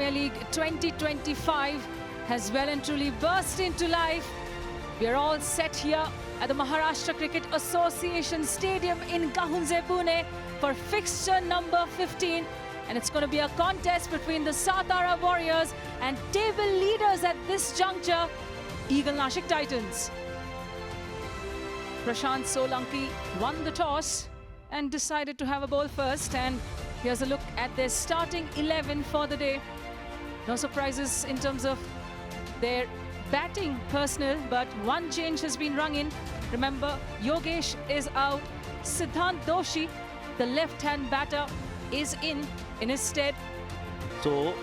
Premier League 2025 has well and truly burst into life. We are all set here at the Maharashtra Cricket Association Stadium in Gahunze, Pune for fixture number 15. And it's going to be a contest between the Satara Warriors and table leaders at this juncture, Eagle Nashik Titans. Prashant Solanki won the toss and decided to have a bowl first. And here's a look at their starting 11 for the day. No surprises in terms of their batting personnel, but one change has been rung in. Remember, Yogesh is out. Siddhant Doshi, the left-hand batter, is in his stead. So,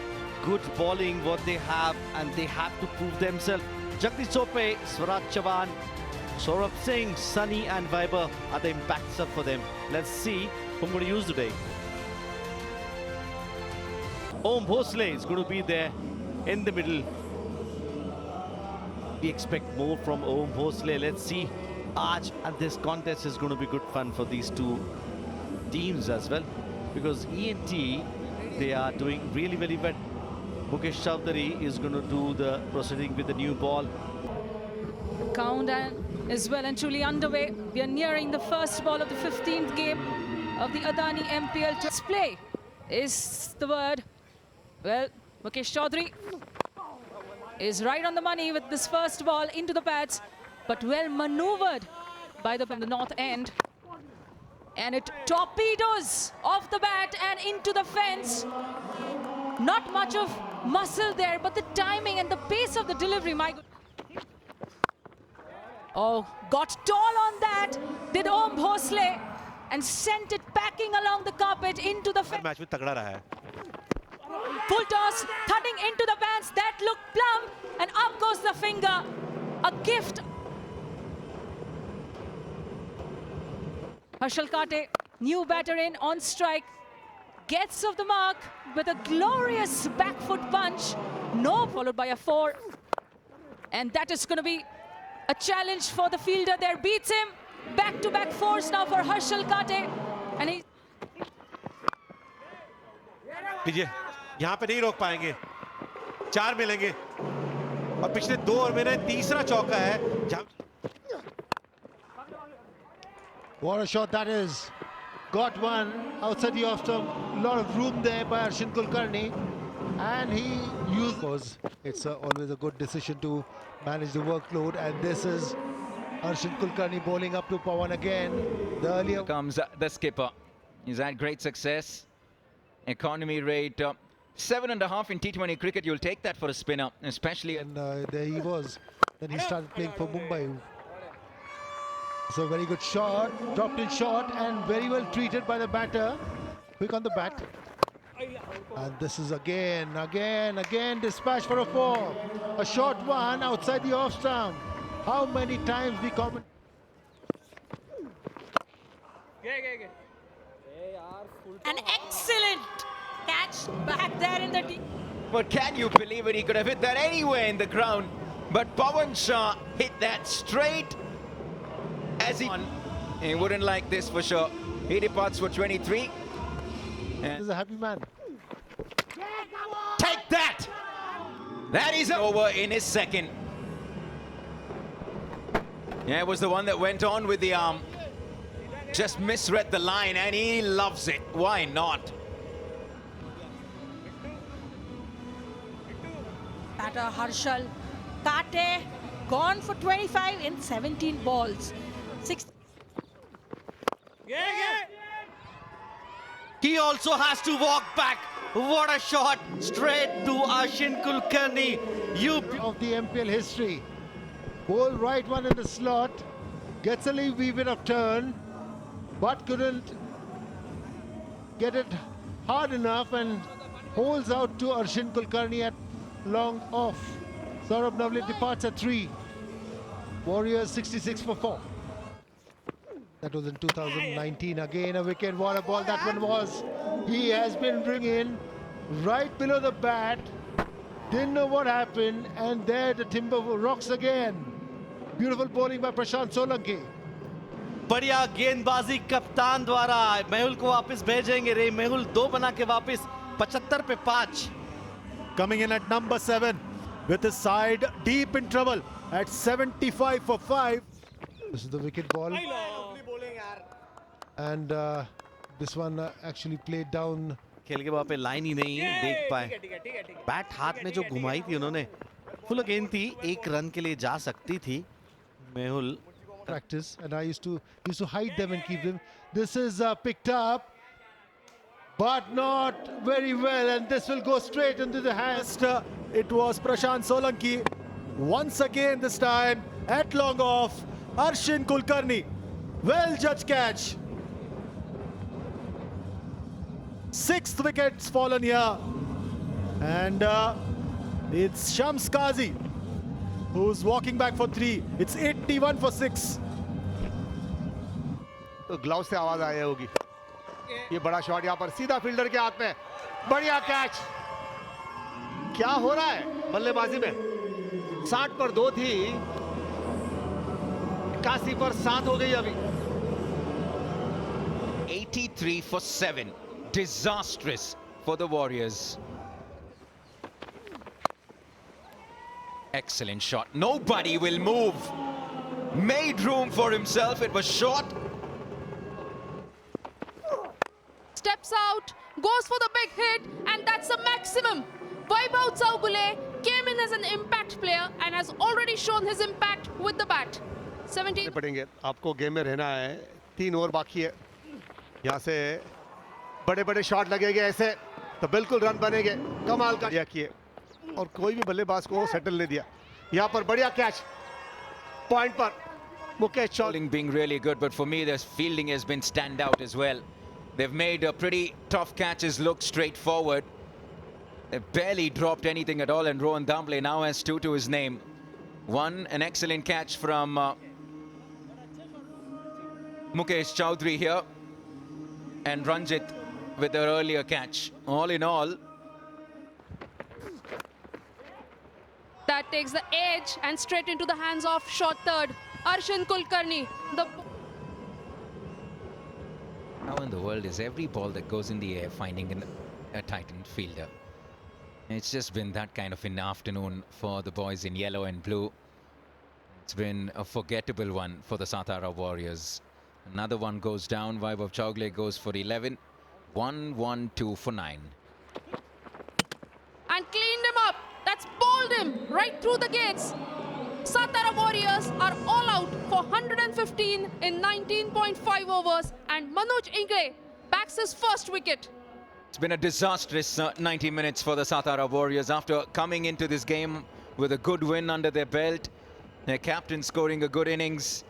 good bowling what they have, and they have to prove themselves. Jagdish Chope, Swaraj Chavan, Saurabh Singh, Sunny and Viber are the impact sub for them. Let's see who I'm going to use today. Om Bhosle is going to be there in the middle. We expect more from Om Bhosle. Let's see. Aaj and this contest is going to be good fun for these two teams as well, because ENT, they are doing really well. Mukesh Chowdhury is going to do the proceeding with the new ball. Countdown is well and truly underway. We are nearing the first ball of the 15th game of the Adani MPL. Display is the word. Well, Mukesh Chowdhury is right on the money with this first ball into the pads, but well maneuvered by the north end. And it torpedoes off the bat and into the fence. Not much of muscle there, but the timing and the pace of the delivery, my God. Oh, got tall on that, did Om Bhosle, and sent it packing along the carpet into the fence. Match में तगड़ा रहा है. Full toss, thudding into the pants, that looked plumb, and up goes the finger. A gift. Harshal Kate, new batter in on strike, gets off the mark with a glorious back foot punch. No, followed by a 4. And that is going to be a challenge for the fielder there. Beats him. Back-to-back 4s now for Harshal Kate. And he... लीजिए, यहाँ पे नहीं रोक पाएंगे. 4 मिलेंगे. और पिछले 2 over में तीसरा चौका है. What a shot that is. Got one outside the off stump. A lot of room there by Arshin Kulkarni. And he used... It's always a good decision to manage the workload. And this is Arshin Kulkarni bowling up to Pawan again. The earlier... Comes the skipper. He's had great success. Economy rate 7.5 in T20 cricket. You'll take that for a spinner, especially. And there he was. Then he started playing for Mumbai. So very good shot, dropped in shot, and very well treated by the batter. Quick on the bat. And this is again dispatch for a 4. A short one outside the off stump. How many times we comment? An excellent catch back there in the deep. But can you believe it? He could have hit that anywhere in the ground. But Pawan Shah hit that straight as he wouldn't like this for sure. He departs for 23. This is a happy man. Take that! That is over in his second. Yeah, it was the one that went on with the arm. Just misread the line, and he loves it. Why not? Batter Harshal Kate gone for 25 in 17 balls. 6. He also has to walk back. What a shot straight to Arshin Kulkarni. Of the MPL history. Bowl right one in the slot. Gets a wee bit of turn, but couldn't get it hard enough and holds out to Arshin Kulkarni at long off. Saurabh Navle departs at 3. Warriors 66 for 4. That was in 2019. Again a wicket. What a ball that one was. He has been bringing right below the bat. Didn't know what happened, and there the timber rocks again. Beautiful bowling by Prashant Solanki. बढ़िया गेंदबाजी कप्तान द्वारा. मेहुल को वापस भेजेंगे रे. मेहुल 2 बना के वापस 75 पे 5. coming in at number 7 with his side deep in trouble at 75 for 5. This is the wicket ball. And this one actually played down. खेल के वहां पे लाइन ही नहीं देख पाए. बैट हाथ में जो घुमाई थी उन्होंने, फुल गेंद थी, 1 रन के लिए जा सकती थी. Mehul Practice, and I used to hide them and keep them. This is picked up, but not very well, and this will go straight into the hands. It was Prashant Solanki once again, this time at long off. Arshin Kulkarni, well judged catch. 6th wicket's fallen here, and it's Shams Qazi who's walking back for 3. It's 81 for 6. तो glove से आवाज आई होगी. ये बड़ा shot यहाँ पर सीधा fielder के हाथ में. बढ़िया कैच. क्या हो रहा है बल्लेबाजी में? 60 पर 2 थी, 81 पर 7 हो गई अभी. 83 for 7. Disastrous for the Warriors. Excellent shot. Nobody will move. Made room for himself. It was short. Steps out, goes for the big hit, and that's the maximum. Vaibhav Chowgule came in as an impact player and has already shown his impact with the bat. 17. पड़ेंगे. आपको game में रहना है. 3 over बाकी है. यहाँ से बड़े-बड़े शॉट लगेंगे ऐसे तो बिल्कुल रन बनेंगे. कमाल का किए और कोई भी बल्लेबाज को सेटल नहीं दिया. यहाँ पर बढ़िया कैच. पॉइंट पर Mukesh Chaudhary. Bowling being really good, but for me, their fielding has been standout as well. They've made pretty tough catches look straightforward. They've barely dropped anything at all, and Rohan Damble now has 2 to his name. An excellent catch from Mukesh Chowdhury here, and Ranjit with their earlier catch. All in all, That takes the edge and straight into the hands of short third. Arshin Kulkarni. how in the world is every ball that goes in the air finding a tightened fielder? It's just been that kind of an afternoon for the boys in yellow and blue. It's been a forgettable one for the Satara Warriors. Another one goes down. Vaibhav Chowgule goes for 11. 1-1-2 for 9. And cleaned him up. That's bowled him right through the gates. Satara Warriors are all out for 115 in 19.5 overs, and Manoj Ingre backs his first wicket. It's been a disastrous 90 minutes for the Satara Warriors after coming into this game with a good win under their belt. Their captain scoring a good innings.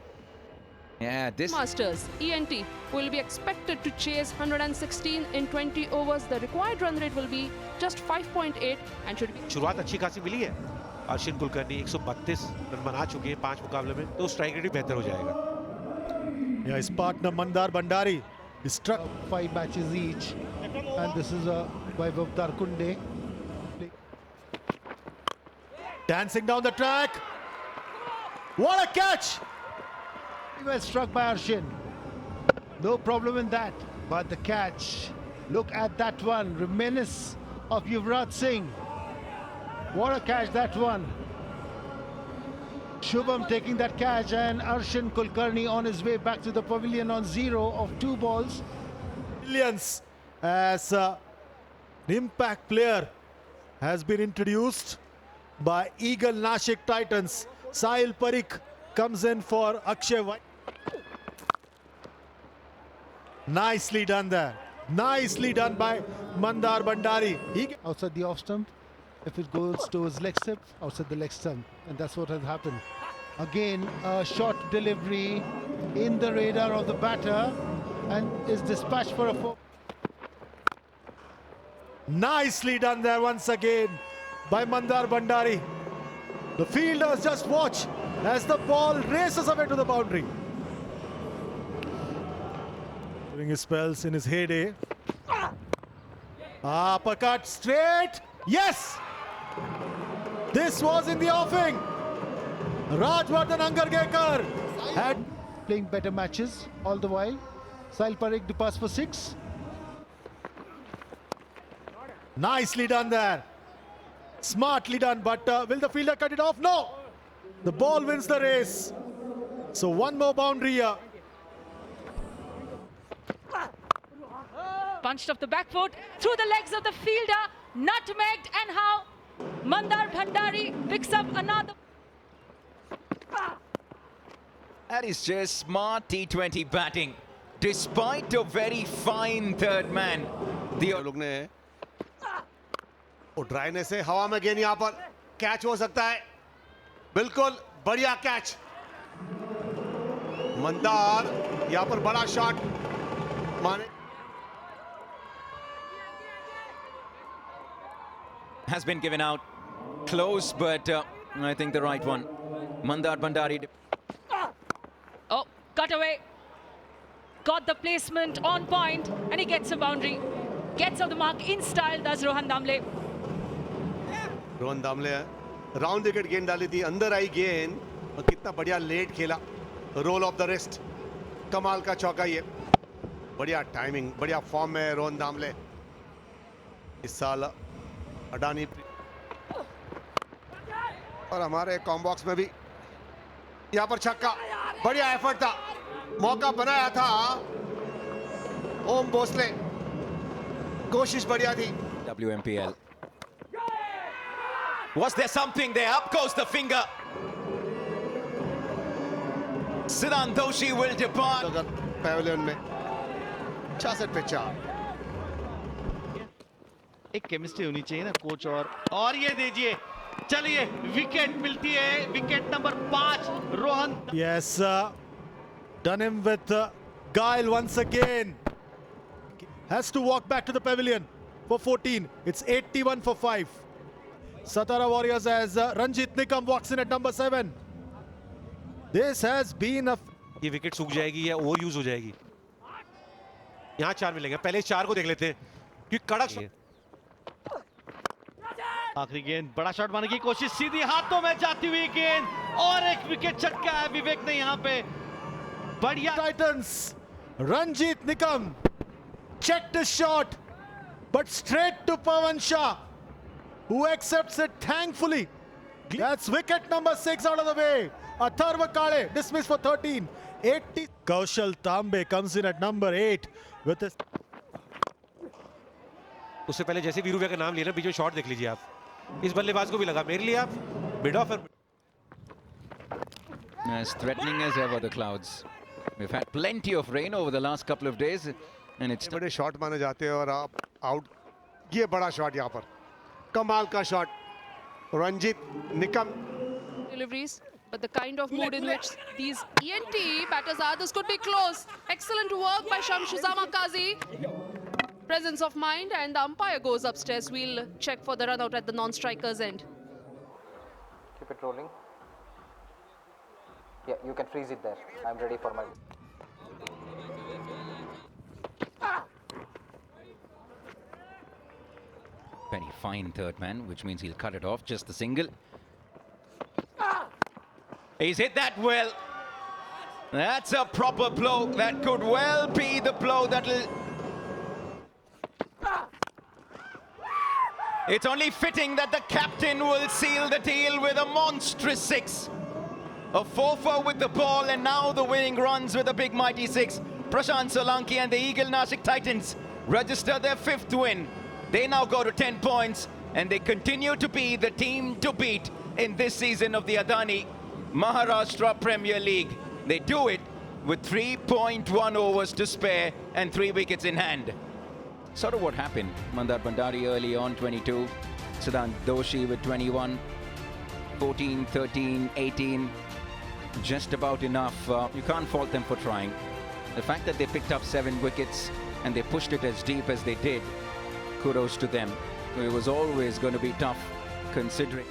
Yeah, this Masters, ENT, will be expected to chase 116 in 20 overs. The required run rate will be just 5.8 and should be... शुरुआत अच्छी खासी मिली है. Arshin Kulkarni 132 run बना चुके हैं 5 मुकाबले में, तो स्ट्राइक रेट भी बेहतर हो जाएगा. Yeah, his partner Mandar Bandari is struck. 5 matches each, and this is Vaibhav Darkunde. Dancing down the track. What a catch! Well struck by Arshin. No problem in that. But the catch, look at that one. Reminisce of Yuvraj Singh. What a catch that one. Shubham taking that catch, and Arshin Kulkarni on his way back to the pavilion on 0 of 2 balls. Millions as an impact player has been introduced by Eagle Nashik Titans. Sahil Parikh comes in for Akshay White. Nicely done there. Nicely done by Mandar Bandari. Outside the off stump. If it goes towards leg step, outside the leg stump. And that's what has happened. Again, a short delivery in the radar of the batter and is dispatched for a 4. Nicely done there once again by Mandar Bandari. The fielders just watch as the ball races away to the boundary. During his spells in his heyday. Uppercut straight. Yes! This was in the offing. Rajvardhan Angargekar had Playing better matches all the while. Sahil Parikh departs for 6. nicely done there. Smartly done, but will the fielder cut it off? No! The ball wins the race. So one more boundary here. Punched off the back foot, through the legs of the fielder, nutmegged, and how Mandar Bhandari picks up another. That is just smart T20 batting. Despite a very fine third man, the लोग ने वो dryness से हवा में गेंद यहाँ पर catch हो सकता है. बिल्कुल बढ़िया कैच. मंदार यहाँ पर बड़ा शॉट माने. has been given out. Close, but I think the right one. Mandar Bhandari. Oh, cut away. Got the placement on point, and he gets a boundary. Gets off the mark in style, does Rohan Damle. Rohan Damle round wicket गेंद डाली थी, अंदर आई गेंद और कितना बढ़िया late खेला. Role of the wrist, कमाल का चौका. ये बढ़िया टाइमिंग, बढ़िया फॉर्म में रोहन दामले इस साल. अडानी और हमारे कॉम्बॉक्स में भी यहाँ पर छक्का. बढ़िया एफर्ट था, मौका बनाया था ओम भोसले. कोशिश बढ़िया थी. WMPL. Was there something there? Up goes the finger. Siddhant Doshi will depart. अगर पैवेलियन में 66 पे 4. एक केमिस्ट्री होनी चाहिए ना कोच. और ये दीजिए, चलिए विकेट मिलती है. Wicket number 5 Rohan. Yes, done him with guile once again. Has to walk back to the pavilion for 14. It's 81 for 5. Satara Warriors as Ranjit Nikam walks in at number 7. This has been a... ये wicket सूख जाएगी या over use हो जाएगी. यहाँ 4 मिलेंगे. पहले 4 को देख लेते हैं कि कड़क. आखिरी गेंद, बड़ा शॉट मारने की कोशिश, सीधी हाथों में जाती हुई गेंद और एक विकेट छक्का है विवेक ने यहाँ पे. बढ़िया. Titans, Ranjit Nikam checked his shot, but straight to Pawan Shah, who accepts it thankfully. That's wicket number 6 out of the way. Atharva Kale dismissed for 13. 80. Kaushal Tambe comes in at number 8 with his... उससे पहले जैसे वीरू का नाम लिया ना, बीच में shot देख लीजिए आप. इस बल्लेबाज को भी लगा मेरे लिए आप mid of. As threatening as ever, the clouds. We've had plenty of rain over the last couple of days, and it's बड़े शॉट माने जाते हैं और आप आउट. ये बड़ा शॉट यहाँ पर, कमाल का shot. Ranjit Nikam. Deliveries, but the kind of mood in which these ENT batters are, this could be close. Excellent work by Shamshuzama Kazi. Presence of mind, and the umpire goes upstairs. We'll check for the run out at the non-striker's end. Keep it rolling. Yeah, you can freeze it there. I'm ready for my... very fine third man, which means he'll cut it off. Just the single. He's hit that well. That's a proper blow. That could well be the blow that'll... It's only fitting that the captain will seal the deal with a monstrous 6. A 4-4 with the ball, and now the winning runs with a big mighty 6. Prashant Solanki and the Eagle Nashik Titans register their 5th win. They now go to 10 points, and they continue to be the team to beat in this season of the Adani Maharashtra Premier League. They do it with 3.1 overs to spare and 3 wickets in hand. Sort of what happened. Mandar Bhandari early on, 22. Siddhant Doshi with 21. 14, 13, 18. Just about enough. You can't fault them for trying. The fact that they picked up 7 wickets and they pushed it as deep as they did, kudos to them. It was always going to be tough considering.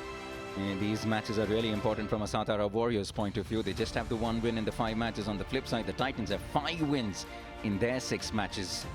And these matches are really important from a Satara Warriors point of view. They just have the 1 win in the 5 matches. On the flip side, the Titans have 5 wins in their 6 matches.